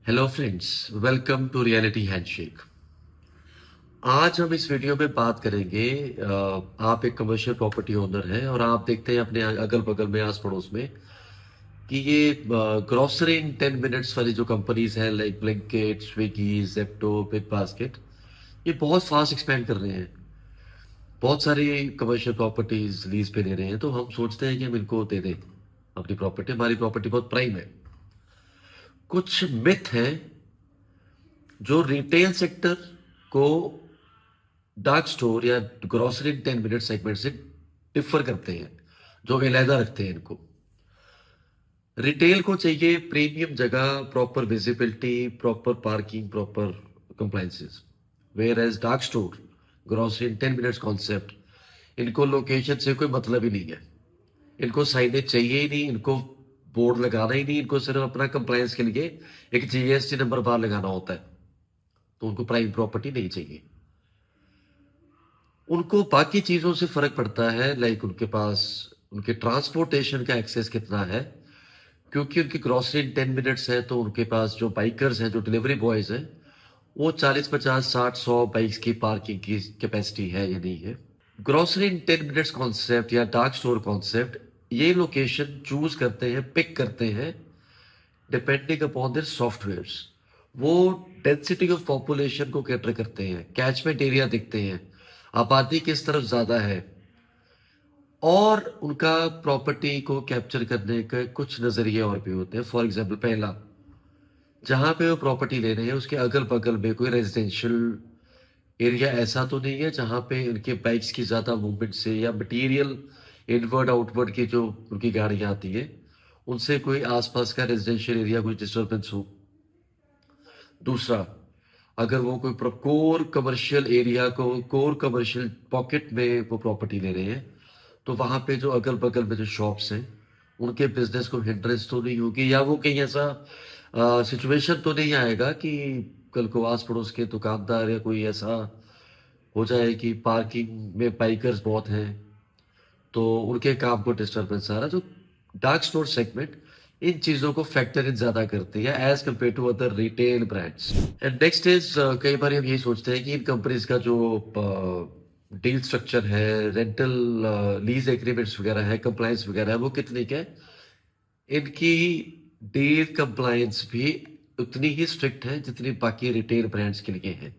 Hello friends, welcome to reality handshake. आज हम इस वीडियो में बात करेंगे। आप एक कमर्शियल प्रॉपर्टी ओनर हैं और आप देखते हैं अपने अगल बगल में, आस पड़ोस में, कि ये ग्रोसरी इन 10 मिनट्स वाली जो कंपनीज हैं, like Blinkit, Swiggy, Zepto, big basket, ये बहुत फास्ट एक्सपेंड कर रहे हैं। बहुत सारी कमर्शियल प्रॉपर्टीज लीज पे ले रहे हैं, तो हम सोचते हैं कि हम इनको दे दें अपनी प्रॉपर्टी। हमारी प्रॉपर्टी बहुत प्राइम है। कुछ मिथ हैं जो रिटेल सेक्टर को डार्क स्टोर या ग्रोसरी 10 मिनट सेगमेंट से डिफर करते हैं, जो अलहदा रखते हैं इनको। रिटेल को चाहिए प्रीमियम जगह, proper visibility, proper parking, proper compliances. Where as dark store, grocery in 10 minutes concept, इनको लोकेशन से कोई मतलब ही नहीं है। इनको साइनेज चाहिए ही नहीं, इनको बोर्ड लगाना ही नहीं, इनको सिर्फ अपना कंप्लायंस के लिए एक जीएसटी नंबर बाहर लगाना होता है। तो उनको प्राइम प्रॉपर्टी नहीं चाहिए। उनको बाकी चीजों से फर्क पड़ता है, लाइक उनके पास उनके ट्रांसपोर्टेशन का एक्सेस कितना है। क्योंकि उनकी ग्रोसरी 10 मिनट्स है, तो उनके पास जो बाइकर्स हैं, जो डिलीवरी बॉयज हैं, वो 40, 50, 60, 100 बाइक्स की पार्किंग की कैपेसिटी है या नहीं है। ग्रोसरी इन 10 मिनट्स कॉन्सेप्ट या डार्क स्टोर कॉन्सेप्ट, ये लोकेशन चूज करते हैं, पिक करते हैं डिपेंडिंग अपॉन देयर सॉफ्टवेयर्स। वो डेंसिटी ऑफ पॉपुलेशन को कैटर करते हैं, कैचमेंट एरिया देखते हैं, आबादी किस तरफ ज्यादा है, और उनका प्रॉपर्टी को कैप्चर करने के कुछ नजरिए और भी होते हैं। फॉर एग्जाम्पल, पहला, जहां पे वो प्रॉपर्टी ले रहे हैं उसके अगल बगल में कोई रेजिडेंशियल एरिया ऐसा तो नहीं है जहां पे उनके बाइक्स की ज्यादा मूवमेंट से या मटेरियल इनवर्ड आउटवर्ड की जो उनकी गाड़ियां आती है उनसे कोई आसपास का रेजिडेंशियल एरिया कुछ डिस्टर्बेंस हो। दूसरा, अगर वो कोई कोर कमर्शियल एरिया को, कोर कमर्शियल पॉकेट में वो प्रॉपर्टी ले रहे हैं, तो वहां पे जो अगल बगल में जो शॉप्स हैं उनके बिजनेस को हिंड्रेंस तो नहीं होगी, या वो कहीं ऐसा सिचुएशन तो नहीं आएगा कि कल को आस पड़ोस के दुकानदार या कोई ऐसा हो जाए कि पार्किंग में बाइकर्स बहुत हैं, तो उनके काम को डिस्टर्बेंस आ रहा। जो डार्क स्टोर सेगमेंट इन चीजों को फैक्टर इन ज्यादा करती है as compared to other retail brands. And next is, कई बार हम यही सोचते हैं कि इन कंपनीज का जो डील स्ट्रक्चर है, रेंटल लीज एग्रीमेंट्स वगैरह है, कंप्लायंस वगैरह है, वो कितनी के, इनकी डील कंप्लायंस भी उतनी ही स्ट्रिक्ट है जितनी बाकी रिटेल ब्रांड्स के लिए है।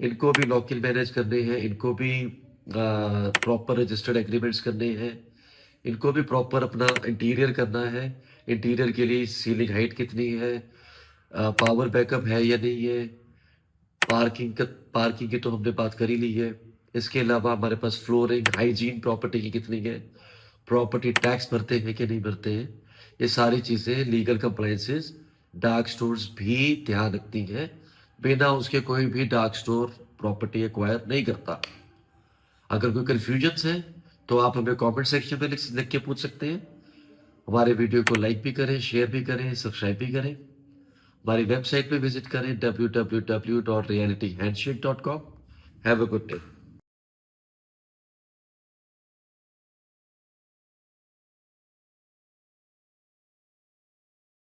इनको भी लॉक इन मैनेज करने हैं, इनको भी प्रॉपर रजिस्टर्ड एग्रीमेंट्स करने हैं, इनको भी प्रॉपर अपना इंटीरियर करना है। इंटीरियर के लिए सीलिंग हाइट कितनी है, पावर बैकअप है या नहीं है, पार्किंग की तो हमने बात कर ही ली है। इसके अलावा हमारे पास फ्लोरिंग, हाइजीन प्रॉपर्टी की कितनी है, प्रॉपर्टी टैक्स भरते हैं कि नहीं भरते हैं, ये सारी चीजें लीगल कंप्लायंसेस डार्क स्टोर्स भी ध्यान रखती हैं। बिना उसके कोई भी डार्क स्टोर प्रॉपर्टी एक्वायर नहीं करता। अगर कोई कंफ्यूजन है तो आप हमें कमेंट सेक्शन में लिख के पूछ सकते हैं। हमारे वीडियो को लाइक भी करें, शेयर भी करें, सब्सक्राइब भी करें। हमारी वेबसाइट पे विजिट करें www.realityhandshake.com। Have a good day.